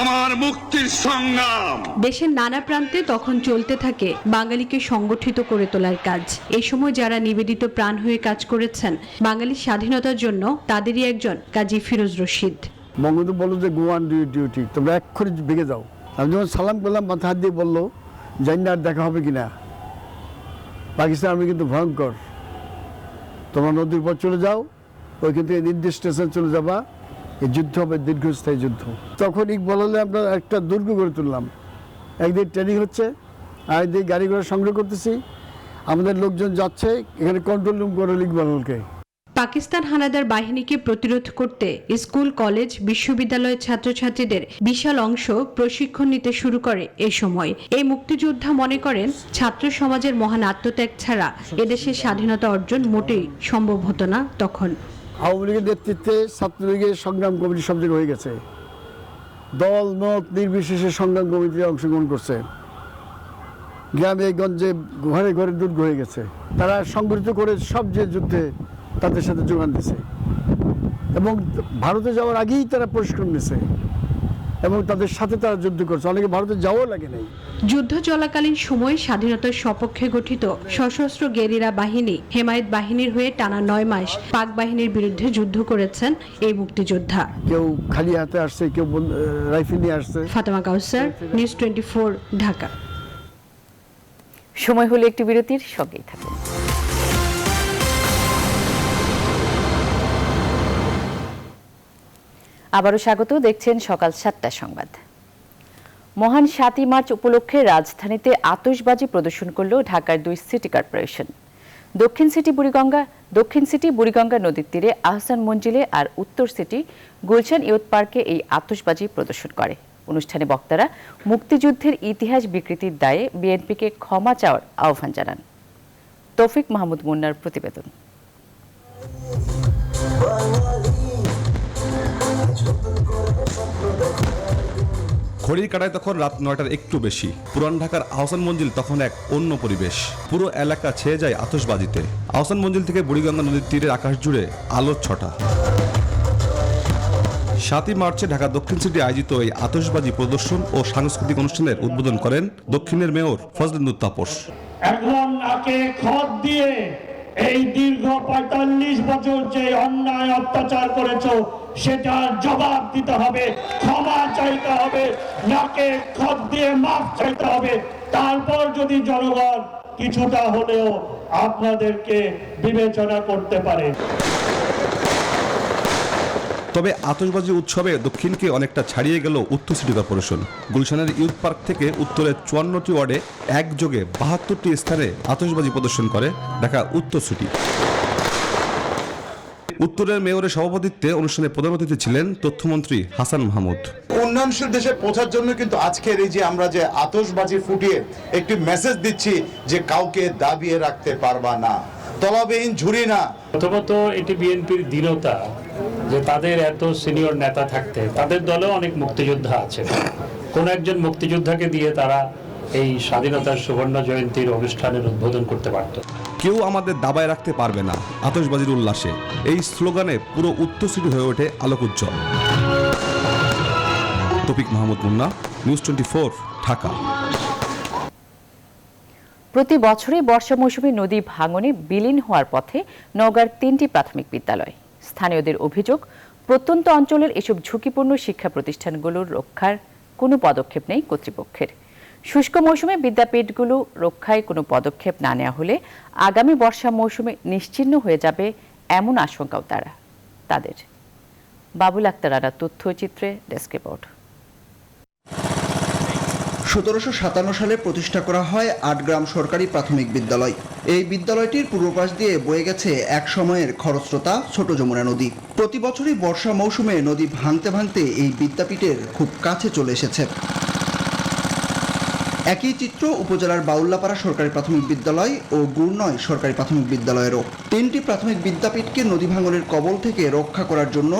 আমার মুক্তির সংগ্রাম। দেশের নানা প্রান্তে তখন চলতে থাকে বাঙালিকে সংগঠিত করে তোলার কাজ। এই সময় যারা নিবেদিত প্রাণ হয়ে কাজ করেছেন বাঙালির স্বাধীনতার জন্য, তাদেরই একজন কাজী ফিরোজ রশিদ। বঙ্গবন্ধু বলল যে গো অন ডু ডিউটি, তোমরা এক্ষুনি ভেঙে যাও। আমি যখন সালাম করলাম মাথা হাত দিয়ে বললো জানি না আর দেখা হবে কিনা, পাকিস্তান আর্মি কিন্তু ভয়ঙ্কর, তোমরা নদীর পর চলে যাও, ওইখান থেকে নির্দিষ্ট স্টেশন চলে যাবা, এই যুদ্ধ হবে দীর্ঘস্থায়ী যুদ্ধ। তখন ইকবাল হলে আমরা একটা দুর্গ গড়ে তুললাম। একদিন ট্রেনিং হচ্ছে, আরেকদিন গাড়ি ঘোড়া সংগ্রহ করতেছি, আমাদের লোকজন যাচ্ছে, এখানে কন্ট্রোল রুম করে ইকবাল হলকে। পাকিস্তান হানাদার বাহিনীকে প্রতিরোধ করতে স্কুল, কলেজ, বিশ্ববিদ্যালয়ের ছাত্রছাত্রীদের বিশাল অংশ প্রশিক্ষণ নিতে শুরু করে এই সময়। এই মুক্তিযোদ্ধা মনে করেন ছাত্র সমাজের মহান আত্মত্যাগ ছাড়া এদেশের স্বাধীনতা অর্জন মোটেই সম্ভব হতো না তখন। আওয়ামী লীগের নেতৃত্বে ছাত্রলীগের সংগ্রাম কমিটি সব জায়গায় হয়ে গেছে, দল মত নির্বিশেষে সংগ্রাম কমিটিতে অংশগ্রহণ করছে। গ্রামে গঞ্জে ঘরে ঘরে দুর্গ হয়ে গেছে। তারা সংগঠিত করে সব যে যুদ্ধে তাদের সাথে যোগান দিছে এবং ভারতে যাওয়ার আগেই তারা প্রশিক্ষণ নিছে এবং তাদের সাথে তারা যুদ্ধ করছে। অনেকে ভারতে যাওয়াও লাগে নাই। যুদ্ধ চলাকালীন সময় স্বাধীনতার সপক্ষে গঠিত সশস্ত্র গেরিলা বাহিনী হেমায়েত বাহিনীর হয়ে টানা 9 মাস পাক বাহিনীর বিরুদ্ধে যুদ্ধ করেছেন এই মুক্তিযোদ্ধা। কেউ খালি হাতে আসছে, কেউ রাইফেল নিয়ে আসছে। ফাতেমা কাউসার, নিউজ 24, ঢাকা। সময় হলো একটি বিরতির, সঙ্গেই থাকুন। আবারও স্বাগত, দেখছেন সকাল 7টা সংবাদ। মহান 7ই মার্চ উপলক্ষে রাজধানীতে আতশবাজি প্রদর্শন করল ঢাকার 2 সিটি কর্পোরেশন। দক্ষিণ সিটি বুড়িগঙ্গা নদীর তীরে আহসান মঞ্জিলে আর উত্তর সিটি গুলশান ইয়ুথ পার্কে এই আতশবাজি প্রদর্শন করে। অনুষ্ঠানে বক্তারা মুক্তিযুদ্ধের ইতিহাস বিকৃতির দায়ে বিএনপিকে ক্ষমা চাওয়ার আহ্বান জানান। তৌফিক মাহমুদ মুন্নার প্রতিবেদন। ঘড়ির কাটায় তখন রাত 9টার একটু বেশি। পুরান ঢাকার আহসান মঞ্জিল তখন এক অন্য পরিবেশ। পুরো এলাকা ছেয়ে যায় আতশবাজিতে। আহসান মঞ্জিল থেকে বুড়িগঙ্গা নদীর তীরের আকাশ জুড়ে আলোর ছটা। 7ই মার্চে ঢাকা দক্ষিণ সিটি আয়োজিত এই আতশবাজি প্রদর্শন ও সাংস্কৃতিক অনুষ্ঠানের উদ্বোধন করেন দক্ষিণের মেয়র ফজলেন্দুর তাপস। এখন নাকে খত দিয়ে এই দীর্ঘ 45 বছর যে অন্যায় অত্যাচার করেছো সেটার জবাব দিতে হবে, ক্ষমা চাইতে হবে, নাকে খত দিয়ে মাফ চাইতে হবে। তারপর যদি জনগণ কিছুটা হলেও আপনাদেরকে বিবেচনা করতে পারে। তবে আতশবাজি উৎসবে দক্ষিণকে অনেকটা ছাড়িয়ে গেল উত্তর সিটি কর্পোরেশন। গুলশানের ইয়ুথ পার্ক থেকে উত্তরের 54টি ওয়ার্ডে একযোগে 72টি স্থানে আতশবাজি প্রদর্শন করে ঢাকা উত্তর সিটি। উত্তরের মেয়রের সভাপতিত্বে অনুষ্ঠানে প্রধান অতিথি ছিলেন তথ্যমন্ত্রী হাসান মাহমুদ। উন্নয়নশীল দেশে পৌঁছার জন্য কিন্তু আজকের এই যে আমরা যে আতশবাজি ফুটিয়ে একটি মেসেজ দিচ্ছি যে কাউকে দাবিয়ে রাখতে পারবা না, তলাবিহীন ঝুরি না। প্রথমত এটি বিএনপির দৃঢ়তা যে তাদের এত সিনিয়র নেতা থাকতে তাদের দলেও অনেক মুক্তিযোদ্ধা আছে। কোন একজন মুক্তিযোদ্ধাকে দিয়ে তারা এই স্বাধীনতার সুবর্ণ জয়ন্তীর অনুষ্ঠানের উদ্বোধন করতে পারত। কেউ আমাদের দাবায় রাখতে পারবে না আতশবাজির উল্লাসে, এই স্লোগানে পুরো উত্তর সিটি হয়ে ওঠে আলোকোজ্জ্বল। তৌফিক মাহমুদ মুন্না, নিউজ 24, ঢাকা। প্রতি বছরই বর্ষা মৌসুমে নদী ভাঙনে বিলীন হওয়ার পথে নওগাঁর 3টি প্রাথমিক বিদ্যালয়। স্থানীয়দের অভিযোগ, প্রত্যন্ত অঞ্চলের এসব ঝুঁকিপূর্ণ শিক্ষা প্রতিষ্ঠানগুলোর রক্ষার কোনো পদক্ষেপ নেই কর্তৃপক্ষের। শুষ্ক মৌসুমে বিদ্যাপীঠগুলো রক্ষায় কোনো পদক্ষেপ না নেওয়া হলে আগামী বর্ষা মৌসুমে নিশ্চিহ্ন হয়ে যাবে এমন আশঙ্কাও তাদের। বাবুল আক্তার রানা, তথ্যচিত্রে ডেস্ক রিপোর্ট। 1757 সালে প্রতিষ্ঠা করা হয় আটগ্রাম সরকারি প্রাথমিক বিদ্যালয়। এই বিদ্যালয়টির পূর্ব পাশ দিয়ে বয়ে গেছে এক সময়ের খরস্রোতা ছোট যমুনা নদী। প্রতি বছরই বর্ষা মৌসুমে নদী ভাঙতে ভাঙতে এই বিদ্যাপীঠের খুব কাছে চলে এসেছে। একই চিত্র উপজেলার বাউল্লাপাড়া সরকারি প্রাথমিক বিদ্যালয় ও গুরনয় সরকারি প্রাথমিক বিদ্যালয়েরও। 3টি প্রাথমিক বিদ্যাপীঠকে নদী ভাঙনের কবল থেকে রক্ষা করার জন্য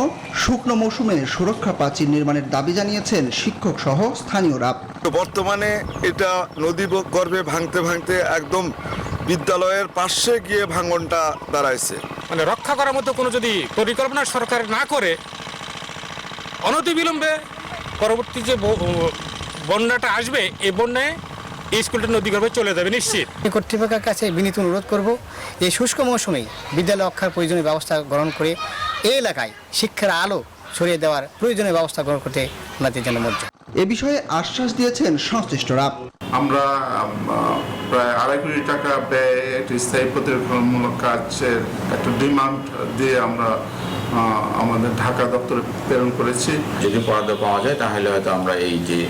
শুকনো মৌসুমে সুরক্ষা প্রাচীর নির্মাণের দাবি জানিয়েছেন শিক্ষক সহ স্থানীয়রা। বর্তমানে এটা নদী গর্ভে ভাঙতে ভাঙতে একদম বিদ্যালয়ের পাশে গিয়ে ভাঙনটা দাঁড়াইছে। মানে রক্ষা করার মতো কোনো যদি পরিকল্পনা সরকার না করে অনতিবিলম্বে পরবর্তী যে বন্যাটা আসবে এই বন্যায় এই স্কুলটা নদীগর্ভে চলে যাবে নিশ্চিত। কর্তৃপক্ষের কাছে বিনীত অনুরোধ করব এই শুষ্ক মৌসুমে বিদ্যালয় রক্ষার প্রয়োজনীয় ব্যবস্থা গ্রহণ করে এই এলাকায় শিক্ষার আলো ছড়িয়ে দেওয়ার প্রয়োজনীয় ব্যবস্থা গ্রহণ করতে ওনাদের জন্য মর্যাদা। এ বিষয়ে আশ্বাস দিয়েছেন সংশ্লিষ্টরা। আমরা প্রায় 2.5 কোটি টাকা ব্যয়ে একটি স্থায়ী প্রতিরক্ষামূলক কাজের একটা ডিমান্ড দিয়ে আমরা আমাদের ঢাকা দপ্তরে প্রেরণ করেছি। যদি বরাদ্দ পাওয়া যায় তাহলে হয়তো আমরা এই যে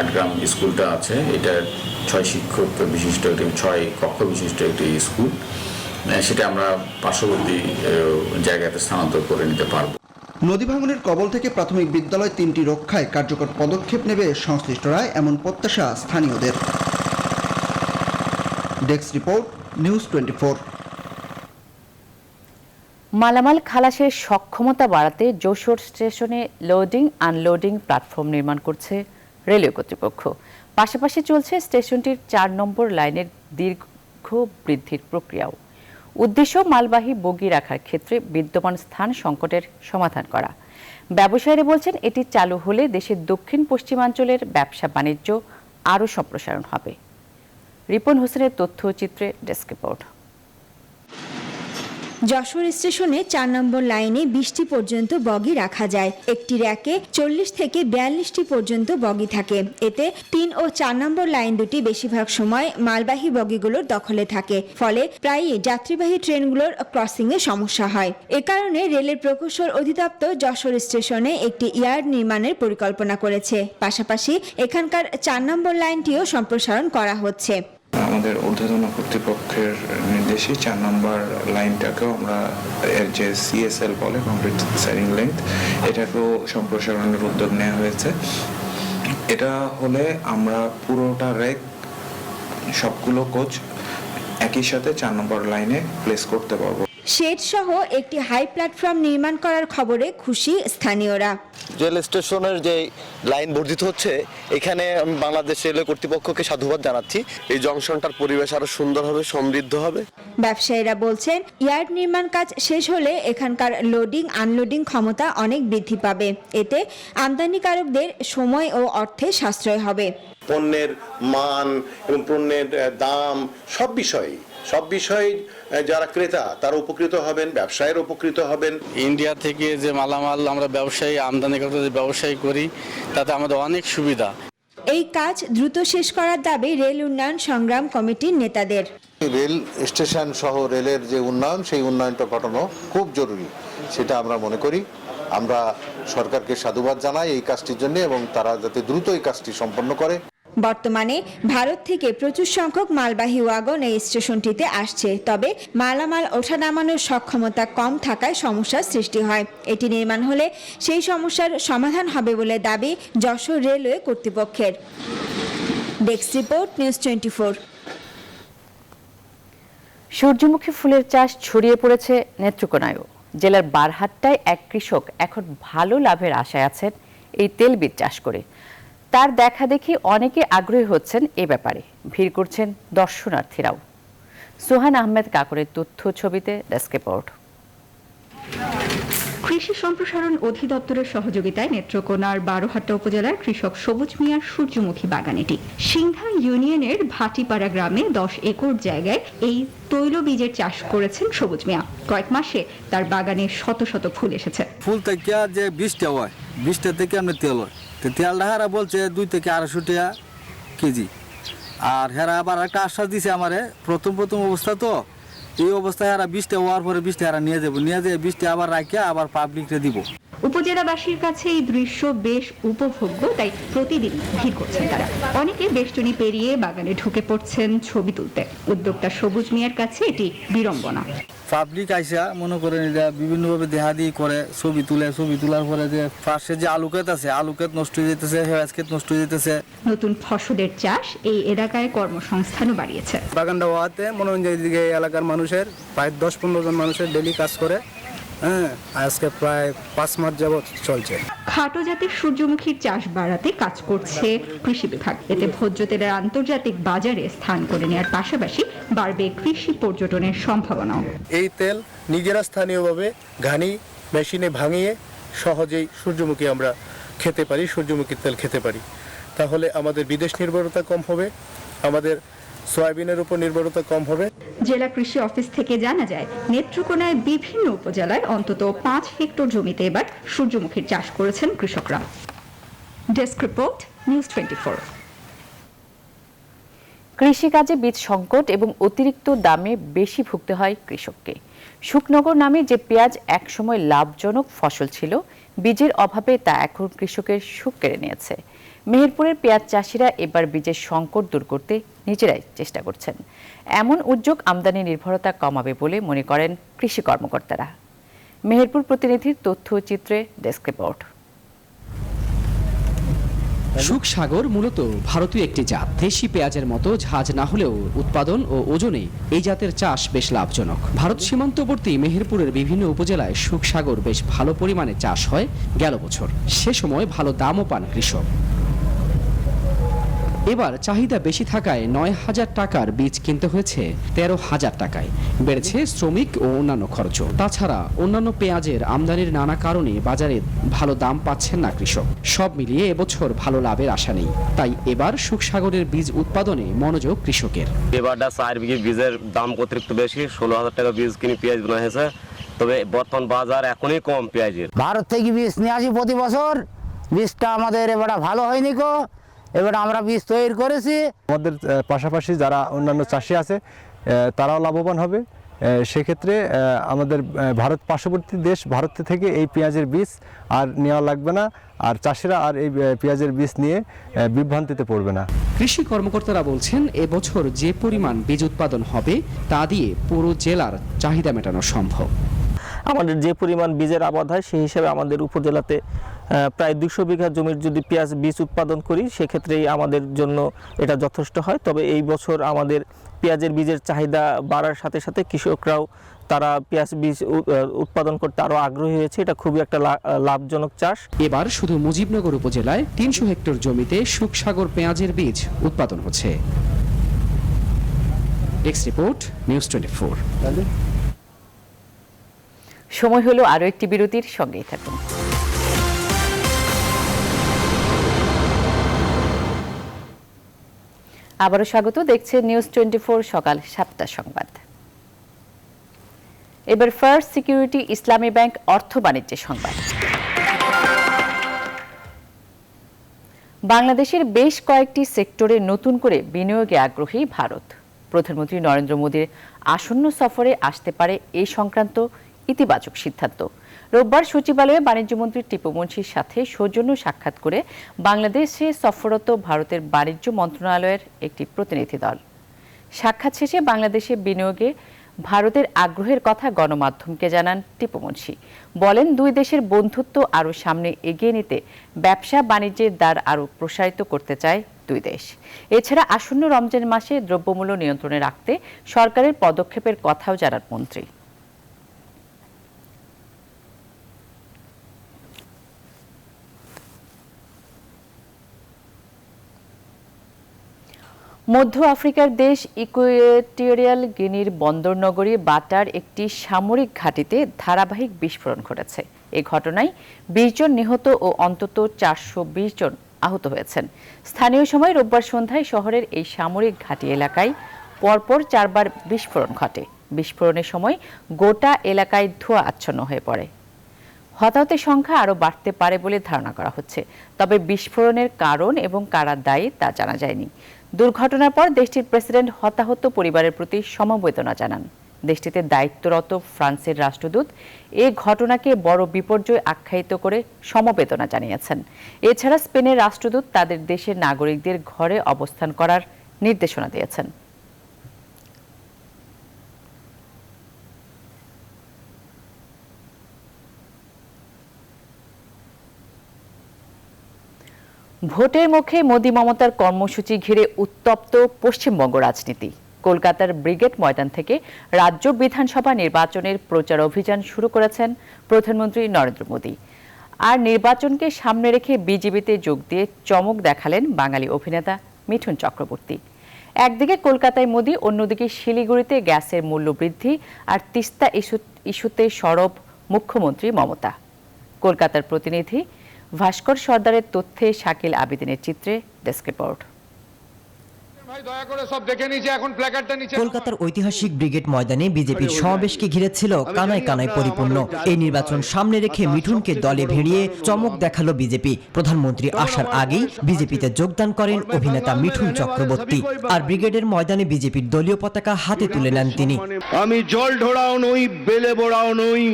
আটগ্রাম স্কুলটা আছে এটা 6 শিক্ষক বিশিষ্ট একটি 6 কক্ষ বিশিষ্ট একটি স্কুল, সেটা আমরা পার্শ্ববর্তী জায়গাতে স্থানান্তর করে নিতে পারবো। নদী ভাঙনের কবল থেকে প্রাথমিক বিদ্যালয় 3টি রক্ষায় কার্যকর পদক্ষেপ নেবে সংশ্লিষ্টরা, এমন প্রত্যাশা স্থানীয়দের। Desk report, news 24। মালামাল খালাসের সক্ষমতা বাড়াতে যশোর স্টেশনে লোডিং আনলোডিং প্ল্যাটফর্ম নির্মাণ করছে রেলওয়ে কর্তৃপক্ষ। পাশাপাশি চলছে স্টেশনটির 4 নম্বর লাইনের দীর্ঘ বৃদ্ধির প্রক্রিয়াও। উদ্দেশ্য মালবাহী বগি রাখার ক্ষেত্রে বিদ্যমান স্থান সংকটের সমাধান করা। ব্যবসায়ীরা বলছেন এটি চালু হলে দেশের দক্ষিণ পশ্চিমাঞ্চলের ব্যবসা বাণিজ্য আরও সম্প্রসারণ হবে। রিপন হোসেনের তথ্যচিত্রে ডেস্ক রিপোর্ট। যশোর স্টেশনে 4 নম্বর লাইনে 20টি পর্যন্ত বগি রাখা যায়। একটি র্যাকে 40 থেকে 42টি পর্যন্ত বগি থাকে। এতে 3 ও 4 নম্বর লাইন দুটি বেশিরভাগ সময় মালবাহী বগিগুলোর দখলে থাকে, ফলে প্রায়ই যাত্রীবাহী ট্রেনগুলোর ক্রসিং এ সমস্যা হয়। এ কারণে রেলের প্রকৌশল অধিদপ্তর যশোর স্টেশনে একটি ইয়ার্ড নির্মাণের পরিকল্পনা করেছে। পাশাপাশি এখানকার 4 নম্বর লাইনটিও সম্প্রসারণ করা হচ্ছে। আমাদের ঊর্ধ্বতন কর্তৃপক্ষের নির্দেশে 4 নম্বর লাইনটাকেও আমরা এর যে CSL বলে কমপ্লিট সাইডিং লেন্থ, এটাকেও সম্প্রসারণের উদ্যোগ নেওয়া হয়েছে। এটা হলে আমরা পুরোটা রেক সবগুলো কোচ একই সাথে 4 নম্বর লাইনে প্লেস করতে পারবো। শেড সহ একটি হাই প্ল্যাটফর্ম নির্মাণ করার খবরে খুশি স্থানীয়রা। রেল স্টেশনের যে লাইন বর্ধিত হচ্ছে, এখানে আমি বাংলাদেশ রেলওয়ে কর্তৃপক্ষকে সাধুবাদ জানাচ্ছি। এই জংশনটার পরিবেশ আরো সুন্দর হবে, সমৃদ্ধ হবে। ব্যবসায়ীরা বলছেন ইয়ার্ড নির্মাণ কাজ শেষ হলে এখানকার লোডিং আনলোডিং ক্ষমতা অনেক বৃদ্ধি পাবে। এতে আমদানিকারকদের সময় ও অর্থে সাশ্রয় হবে। পণ্যের মান এবং পণ্যের দাম সব বিষয়ে যারা ক্রেতা তারা উপকৃত হবেন, ব্যবসায়ীরা উপকৃত হবেন। ইন্ডিয়া থেকে যে মালামাল আমরা ব্যবসায়ী আমদানি করতে যে ব্যবসায়ী করি, তাতে আমাদের অনেক সুবিধা। এই কাজ দ্রুত শেষ করার দাবি রেল উন্নয়ন সংগ্রাম কমিটির নেতাদের। রেল স্টেশন সহ রেলের যে উন্নয়ন, সেই উন্নয়নটা ঘটানো খুব জরুরি, সেটা আমরা মনে করি। আমরা সরকারকে সাধুবাদ জানাই এই কাজটির জন্য, এবং তারা যাতে দ্রুত এই কাজটি সম্পন্ন করে। বর্তমানে ভারত থেকে প্রচুর সংখ্যক মালবাহী ওয়াগন এই স্টেশনটিতে আসছে, তবে মালামাল ওঠা নামানোর সক্ষমতা কম থাকায় সমস্যার সৃষ্টি হয়। এটি নির্মাণ হলে সেই সমস্যার সমাধান হবে বলে দাবি যশোর রেলওয়ে কর্তৃপক্ষের। Desk report, news 24। সূর্যমুখী ফুলের চাষ ছড়িয়ে পড়েছে নেত্রকোনায়ও। জেলার বারহাট্টায় এক কৃষক এখন ভালো লাভের আশায় আছেন এই তেলবীজ চাষ করে। তার দেখা দেখি অনেকে আগ্রহী হচ্ছেন এ ব্যাপারে, ভিড় করছেন দর্শনার্থীরাও। সোহান আহমেদ কাকরের তথ্য ছবিতে ডেস্ক রিপোর্ট। কৃষি সম্প্রসারণ অধিদপ্তরের সহযোগিতায় নেত্রকোনার বারোহাট্টা উপজেলার কৃষক সবুজ মিয়ার সূর্যমুখী বাগান এটি। সিংহা ইউনিয়নের ভাটিপাড়া গ্রামে 10 একর জায়গায় এই তৈলবীজের চাষ করেছেন সবুজ মিয়া। কয়েক মাসে তার বাগানে শত শত ফুল এসেছে। ফুল থেকে যে 20টা হয়, 20টা থেকে আমরা তেল হয়, তেলটা হারা বলছে 2 থেকে 250 টাকা কেজি। আর হেরা আবার একটা আশ্বাস দিছে আমারে, প্রথম অবস্থা তো এই অবস্থায় হারা 20টা হওয়ার পরে 20টা হারা নিয়ে যাবো, 20টা আবার রাখিয়া আবার পাবলিকরে দিব। উপজেলাবাসীর কাছে এই দৃশ্য বেশ উপভোগ্য, তাই প্রতিদিন ভিড় করছেন তারা। অনেকে বেষ্টনী পেরিয়ে বাগানে ঢুকে পড়ছেন ছবি তুলতে। উদ্যোক্তা সবুজ মিয়ার কাছে এটি বিড়ম্বনা। পাবলিক আইসা মনে করেন এটা বিভিন্নভাবে দেহাদি করে, ছবি তোলার পরে যে পাশে যে আলু ক্ষেত আছে, আলু ক্ষেত নষ্ট হয়ে যেতেছে, হেঁয়াজ ক্ষেত নষ্ট হয়ে যেতেছে। নতুন ফসলের চাষ এই এলাকায় কর্মসংস্থানও বাড়িয়েছে। বাগানটা হওয়াতে মনে হয় যে এলাকার মানুষের প্রায় 10-15 জন মানুষের ডেলি কাজ করে। আজকে প্রায় 5 মাস যাবত চলছে। খাটো জাতের সূর্যমুখীর চাষ বাড়াতে কাজ করছে কৃষি বিভাগ। এতে ভোজ্য তেলের আন্তর্জাতিক বাজারে স্থান করে নেওয়ার পাশাপাশি বাড়বে কৃষি পর্যটনের সম্ভাবনাও। এই তেল নিজেরা স্থানীয়ভাবে ঘানি মেশিনে ভাঙিয়ে সহজেই সূর্যমুখী আমরা খেতে পারি, সূর্যমুখীর তেল খেতে পারি। তাহলে আমাদের বিদেশ নির্ভরতা কম হবে, আমাদের সয়াবিনের উপর নির্ভরতা কম হবে। জেলা কৃষি অফিস থেকে জানা যায়, নেত্রকোনায় বিভিন্ন উপজেলায় অন্তত 5 হেক্টর জমিতে এবার সূর্যমুখীর চাষ করেছেন কৃষকরা। Desk report, news 24। কৃষিকাজে বীজ সংকট এবং অতিরিক্ত দামে বেশি ভুগতে হয় কৃষককে। শুকনগর নামে যে পেঁয়াজ একসময় লাভজনক ফসল ছিল, বীজের অভাবে তা এখন কৃষকের সুখ কেড়ে নিয়েছে। মেহেরপুরের পেঁয়াজ চাষিরা এবার বীজের সংকট দূর করতে নিজেরাই চেষ্টা করছেন। এমন উদ্যোগ আমদানি নির্ভরতা কমাবে বলে মনে করেন কৃষি কর্মকর্তারা। মেহেরপুর প্রতিনিধির তথ্যচিত্রে ডেস্ক রিপোর্ট। সুখসাগর মূলত ভারতীয় একটি জাত। দেশি পেঁয়াজের মতো ঝাঁজ না হলেও উৎপাদন ও ওজনে এই জাতের চাষ বেশ লাভজনক। ভারত সীমান্তবর্তী মেহেরপুরের বিভিন্ন উপজেলায় সুখসাগর বেশ ভালো পরিমাণে চাষ হয় গেল বছর। সে সময় ভালো দামও পান কৃষক। এবার চাহিদা বেশি থাকায় 9,000 টাকার বীজ কিনতে হয়েছে 13,000 টাকায়। বেড়েছে শ্রমিক ও অন্যান্য খরচও। তাছাড়া অন্যান্য পেঁয়াজের আমদানির নানা কারণে বাজারে ভালো দাম পাচ্ছেন না কৃষক। সব মিলিয়ে এবছর ভালো লাভের আশা নেই। তাই এবার সুখসাগরের বীজ উৎপাদনে মনোযোগ কৃষকের। এবারটা 4 বিঘি বীজের দাম অতিরিক্ত বেশি, 16,000 টাকা বীজ কিনে পেঁয়াজ বোনা হয়েছে। তবে বর্তমান বাজার এখনই কম পেঁয়াজের। ভারত থেকে বীজ নিয়ে আসি প্রতি বছর, বীজটা আমাদের এবার ভালো হয়নি কো, এবার আমরা বীজ তৈরি করেছি। আমাদের পাশাপাশি যারা অন্যান্য চাষি আছে তারাও লাভবান হবে। সেক্ষেত্রে আমাদের ভারত পার্শ্ববর্তী দেশ ভারত থেকে এই পেঁয়াজের বীজ আর নেওয়া লাগবে না, আর চাষিরা আর এই পেঁয়াজের বীজ নিয়ে বিভ্রান্তিতে পড়বে না। কৃষি কর্মকর্তারা বলছেন এবছর যে পরিমাণ বীজ উৎপাদন হবে তা দিয়ে পুরো জেলার চাহিদা মেটানো সম্ভব। আমাদের যে পরিমাণ বীজের আবাদ হয় সেই হিসাবে আমাদের উপজেলাতে প্রায় 200 বিঘা জমির যদি পেঁয়াজ বীজ উৎপাদন করি সেক্ষেত্রেই আমাদের জন্য এটা যথেষ্ট হয়। তবে এই বছর আমাদের পেঁয়াজের বীজের চাহিদা বাড়ার সাথে সাথে কৃষকরাও তারা পেঁয়াজ বীজ উৎপাদন করতে আরও আগ্রহী হয়েছে। এটা খুবই একটা লাভজনক চাষ। এবার শুধু মুজিবনগর উপজেলায় 300 হেক্টর জমিতে সুখসাগর পেঁয়াজের বীজ উৎপাদন হচ্ছে। Desk report, news 24। সময় হলো আরও একটি বিরতির, সঙ্গেই থাকুন। আবারও স্বাগত, দেখছেন নিউজ 24 সকাল 7টা সংবাদ। এবার ফার্স্ট সিকিউরিটি ইসলামী ব্যাংক অর্থ বাণিজ্যের সংবাদ। বাংলাদেশের বেশ কয়েকটি সেক্টরে নতুন করে বিনিয়োগে আগ্রহী ভারত। প্রধানমন্ত্রী নরেন্দ্র মোদীর আসন্ন সফরে আসতে পারে এই সংক্রান্ত ইতিবাচক সিদ্ধান্ত। রোববার সচিবালয়ে বাণিজ্যমন্ত্রী টিপু মুনশির সাথে সৌজন্য সাক্ষাৎ করে বাংলাদেশে সফররত ভারতের বাণিজ্য মন্ত্রণালয়ের একটি প্রতিনিধি দল। সাক্ষাৎ শেষে বাংলাদেশে বিনিয়োগে ভারতের আগ্রহের কথা গণমাধ্যমকে জানান টিপু মুনশি। বলেন, দুই দেশের বন্ধুত্ব আরও সামনে এগিয়ে নিতে ব্যবসা বাণিজ্যের দ্বার আরও প্রসারিত করতে চায় দুই দেশ। এছাড়া আসন্ন রমজান মাসে দ্রব্যমূল্য নিয়ন্ত্রণে রাখতে সরকারের পদক্ষেপের কথাও জানান মন্ত্রী। মধ্য আফ্রিকার দেশ ইকুয়েটোরিয়াল গিনির বন্দরনগরী বাটার একটি সামরিক ঘাঁটিতে ধারাবাহিক বিস্ফোরণ ঘটেছে। এ ঘটনায় 20 জন নিহত ও অন্তত 420 জন আহত হয়েছেন। স্থানীয় সময় রোববার সন্ধ্যায় শহরের এই সামরিক ঘাঁটি এলাকায় পরপর 4 বার বিস্ফোরণ ঘটে। বিস্ফোরণের সময় গোটা এলাকায় ধোঁয়া আচ্ছন্ন হয়ে পড়ে। হতাহতের সংখ্যা আরও বাড়তে পারে বলে ধারণা করা হচ্ছে, তবে বিস্ফোরণের কারণ এবং কারা দায়ী তা জানা যায়নি। দুর্ঘটনার পর দেশটির প্রেসিডেন্ট হতাহত পরিবারের প্রতি সমবেদনা জানান। দেশটিতে দায়িত্বরত ফ্রান্সের রাষ্ট্রদূত এই ঘটনাকে বড় বিপর্যয় আখ্যায়িত করে সমবেদনা জানিয়েছেন। এছাড়া স্পেনের রাষ্ট্রদূত তাদের দেশের নাগরিকদের ঘরে অবস্থান করার নির্দেশনা দিয়েছেন। ভোটের মুখে মোদি মমতার কর্মসূচি ঘিরে উত্তপ্ত পশ্চিমবঙ্গ রাজনীতি। কলকাতার ব্রিগেড ময়দান থেকে রাজ্য বিধানসভা নির্বাচনের প্রচার অভিযান শুরু করেছেন প্রধানমন্ত্রী নরেন্দ্র মোদী। আর নির্বাচনকে সামনে রেখে বিজেপিতে যোগ দিয়ে চমক দেখালেন বাঙালি অভিনেতা মিঠুন চক্রবর্তী। একদিকে কলকাতায় মোদী, অন্যদিকে শিলিগুড়িতে গ্যাসের মূল্য বৃদ্ধি আর তিস্তা ইস্যুতে সরব মুখ্যমন্ত্রী মমতা। কলকাতার প্রতিনিধি ভাস্কর সর্দারের তথ্যে শাকিল আবেদিনের চিত্রে ডেস্ক রিপোর্ট। কলকাতার ঐতিহাসিক ব্রিগেড ময়দানে বিজেপির সমাবেশকে ঘিরে ছিল কানায় কানায় পরিপূর্ণ। এই নির্বাচন সামনে রেখে মিঠুনকে দলে ভিড়িয়ে চমক দেখালো বিজেপি। প্রধানমন্ত্রী আসার আগেই বিজেপিতে যোগদান করেন অভিনেতা মিঠুন চক্রবর্তী। আর ব্রিগেডের ময়দানে বিজেপির দলীয় পতাকা হাতে তুলে নেন তিনি। আমি জল ঢোড়াও নই, বেলে বোড়াও নই,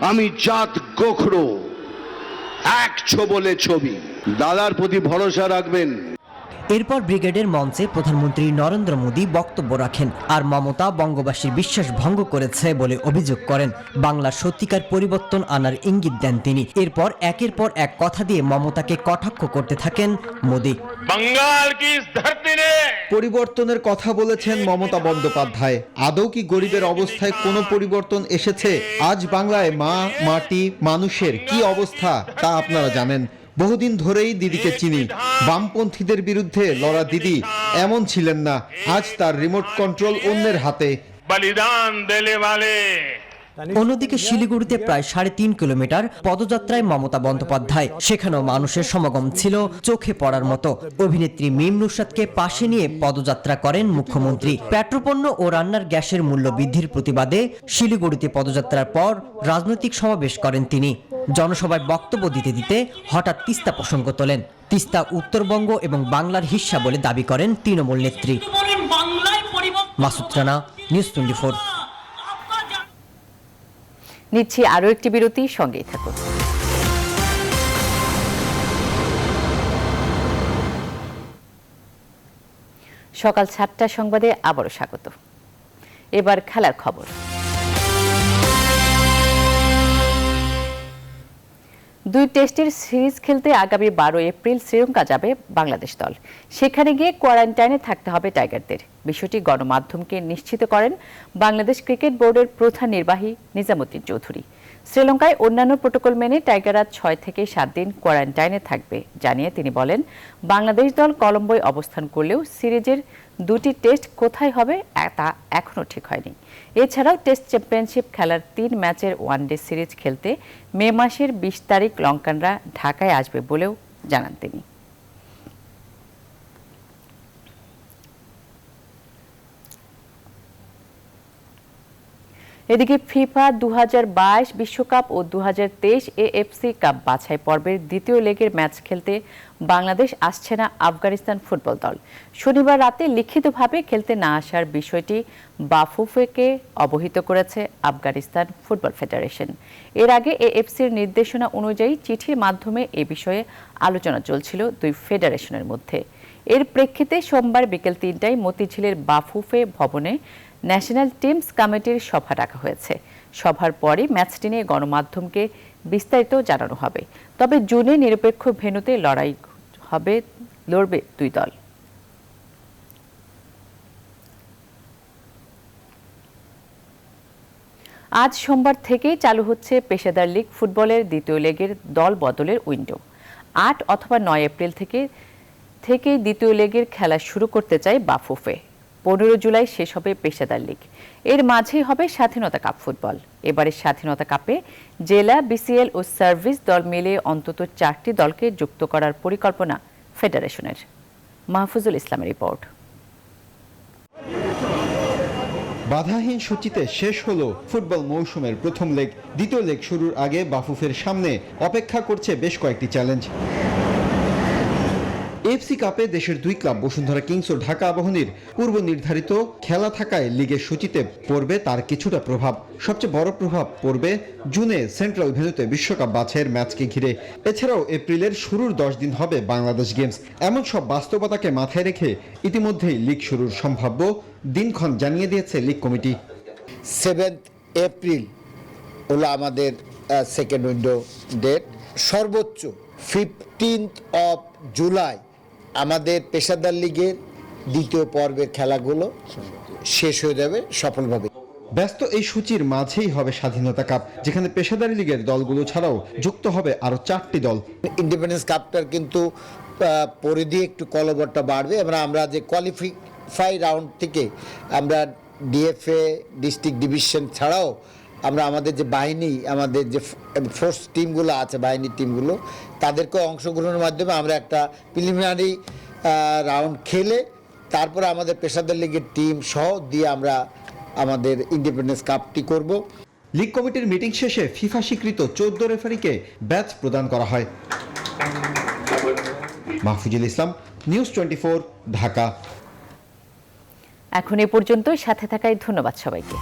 আমি জাত গোখরো, এক বলে ছবি। দাদার প্রতি ভরসা রাখবেন। এরপর ব্রিগেডের মঞ্চে প্রধানমন্ত্রী নরেন্দ্র মোদী বক্তব্য রাখেন আর মমতা বঙ্গবাসীর বিশ্বাস ভঙ্গ করেছে বলে অভিযোগ করেন। বাংলার সত্যিকার পরিবর্তন আনার ইঙ্গিত দেন তিনি। এরপর একের পর এক কথা দিয়ে মমতাকে কটাক্ষ করতে থাকেন মোদী। পরিবর্তনের কথা বলেছেন মমতা বন্দ্যোপাধ্যায়। আদৌ কি গরিবের অবস্থায় কোনো পরিবর্তন এসেছে? আজ বাংলায় মা, মাটি, মানুষের কি অবস্থা তা আপনারা জানেন। বহুদিন ধরেই দিদিকে চিনি। বামপন্থীদের বিরুদ্ধে লড়া দিদি এমন ছিলেন না। আজ তার রিমোট কন্ট্রোল অন্যের হাতে। অন্যদিকে শিলিগুড়িতে প্রায় 3.5 কিলোমিটার পদযাত্রায় মমতা বন্দ্যোপাধ্যায়। সেখানেও মানুষের সমাগম ছিল চোখে পড়ার মতো। অভিনেত্রী মিম নুসরাতকে পাশে নিয়ে পদযাত্রা করেন মুখ্যমন্ত্রী। পেট্রোপণ্য ও রান্নার গ্যাসের মূল্য বৃদ্ধির প্রতিবাদে শিলিগুড়িতে পদযাত্রার পর রাজনৈতিক সমাবেশ করেন তিনি। জনসভায় বক্তব্য দিতে দিতে হঠাৎ তিস্তা প্রসঙ্গ তোলেন। তিস্তা উত্তরবঙ্গ এবং বাংলার হিস্সা বলে দাবি করেন তৃণমূল নেত্রী। মাসুদ রানা, নিউজ 24। নিচ্ছি আরও একটি বিরতি, সঙ্গেই থাকুন। সকাল 7টা সংবাদে আবারও স্বাগত। এবার খেলার খবর। দুই টেস্টের সিরিজ খেলতে আগামী 12 এপ্রিল শ্রীলঙ্কা যাবে বাংলাদেশ দল। সেখানে গিয়ে কোয়ারেন্টাইনে থাকতে হবে টাইগারদের। বিষয়টি গণমাধ্যমকে নিশ্চিত করেন বাংলাদেশ ক্রিকেট বোর্ডের প্রধান নির্বাহী নিজামুদ্দিন চৌধুরী। শ্রীলঙ্কায় অন্যান্য প্রোটোকল মেনে টাইগাররা 6 থেকে 7 দিন কোয়ারেন্টাইনে থাকবে জানিয়ে তিনি বলেন, বাংলাদেশ দল কলম্বোয় অবস্থান করলেও সিরিজের 2টি টেস্ট কোথায় হবে তা এখনও ঠিক হয়নি। এছাড়াও টেস্ট চ্যাম্পিয়নশিপ খেলার 3 ম্যাচের ওয়ানডে সিরিজ খেলতে মে মাসের 20 তারিখ লঙ্কানরা ঢাকায় আসবে বলেও জানান তিনি। এদিকে ফিফা 2022 বিশ্বকাপ ও 2023 এএফসি কাপ বাছাই পর্বের দ্বিতীয় লেগের ম্যাচ খেলতে বাংলাদেশ আসছে না আফগানিস্তান ফুটবল দল। শনিবার রাতে লিখিতভাবে খেলতে না আসার বিষয়টি বাফুফেকে অবহিত করেছে আফগানিস্তান ফুটবল ফেডারেশন। এর আগে এএফসির নির্দেশনা অনুযায়ী চিঠির মাধ্যমে এ বিষয়ে আলোচনা চলছিল দুই ফেডারেশনের মধ্যে। এর প্রেক্ষিতে সোমবার বিকেল 3টায় মতিঝিলের বাফুফে ভবনে ন্যাশনাল টিমস কমিটির সভা ডাকা হয়েছে। সভার পরই ম্যাচটি নিয়ে গণমাধ্যমকে বিস্তারিত জানানো হবে। তবে জুনে নিরপেক্ষ ভেন্যুতে লড়বে দুই দল। আজ সোমবার থেকেই চালু হচ্ছে পেশাদার লীগ ফুটবলের দ্বিতীয় লেগের দল বদলের উইন্ডো। 8 অথবা 9 এপ্রিল থেকেই দ্বিতীয় লেগের খেলা শুরু করতে চায় বাফুফে। 15 জুলাই শেষ হবে পেশাদার লীগ। এর মাঝেই হবে স্বাধীনতা কাপ ফুটবল। এবারে স্বাধীনতা কাপে জেলা, বিসিএল ও সার্ভিস দল মিলে অন্তত 4টি দলকে যুক্ত করার পরিকল্পনা ফেডারেশনের। মাহফুজুল ইসলামের রিপোর্ট। বাধাহীন সূচিতে শেষ হলো ফুটবল মৌসুমের প্রথম লেগ। দ্বিতীয় লেগ শুরুর আগে বাফুফের সামনে অপেক্ষা করছে বেশ কয়েকটি চ্যালেঞ্জ। এফসি কাপে দেশের 2 ক্লাব বসুন্ধরা কিংস ও ঢাকা আবাহনীর পূর্ব নির্ধারিত খেলা থাকায় লিগের সূচিতে পড়বে তার কিছুটা প্রভাব। সবচেয়ে বড় প্রভাব পড়বে জুনে সেন্ট্রাল ভেন্যুতে বিশ্বকাপ বাছাইয়ের ম্যাচকে ঘিরে। এছাড়াও এপ্রিলের শুরুর 10 দিন হবে বাংলাদেশ গেমস। এমন সব বাস্তবতাকে মাথায় রেখে ইতিমধ্যেই লিগ শুরুর সম্ভাব্য দিনক্ষণ জানিয়ে দিয়েছে লিগ কমিটি। 7 এপ্রিল হলো আমাদের সেকেন্ড উইন্ডো ডেট। সর্বোচ্চ 15 জুলাই আমাদের পেশাদার লিগের দ্বিতীয় পর্বের খেলাগুলো শেষ হয়ে যাবে সফলভাবে। ব্যস্ত এই সূচির মাঝেই হবে স্বাধীনতা কাপ, যেখানে পেশাদারি লিগের দলগুলো ছাড়াও যুক্ত হবে আরও 4টি দল। ইন্ডিপেন্ডেন্স কাপটার কিন্তু পরিধি একটু কলবরটা বাড়বে। আমরা যে কোয়ালিফাই রাউন্ড থেকে আমরা ডিএফএ, ডিস্ট্রিক্ট ডিভিশন ছাড়াও আমরা আমাদের যে বাহিনী, আমাদের যে ফোর্স টিমগুলো আছে, বাহিনীর টিমগুলো, তাদেরকে অংশগ্রহণের মাধ্যমে আমরা একটা প্রিলিমিনারি রাউন্ড খেলে তারপরে আমাদের পেশাদার লিগের টিম সহ দিয়ে আমরা আমাদের ইন্ডিপেন্ডেন্স কাপটি করব। লিগ কমিটির মিটিং শেষে ফিফা স্বীকৃত 14 রেফারিকে ব্যাচ প্রদান করা হয়। মাহফুজুল ইসলাম, নিউজ 24, ঢাকা। এখন এ পর্যন্তই। সাথে থাকায় ধন্যবাদ সবাইকে।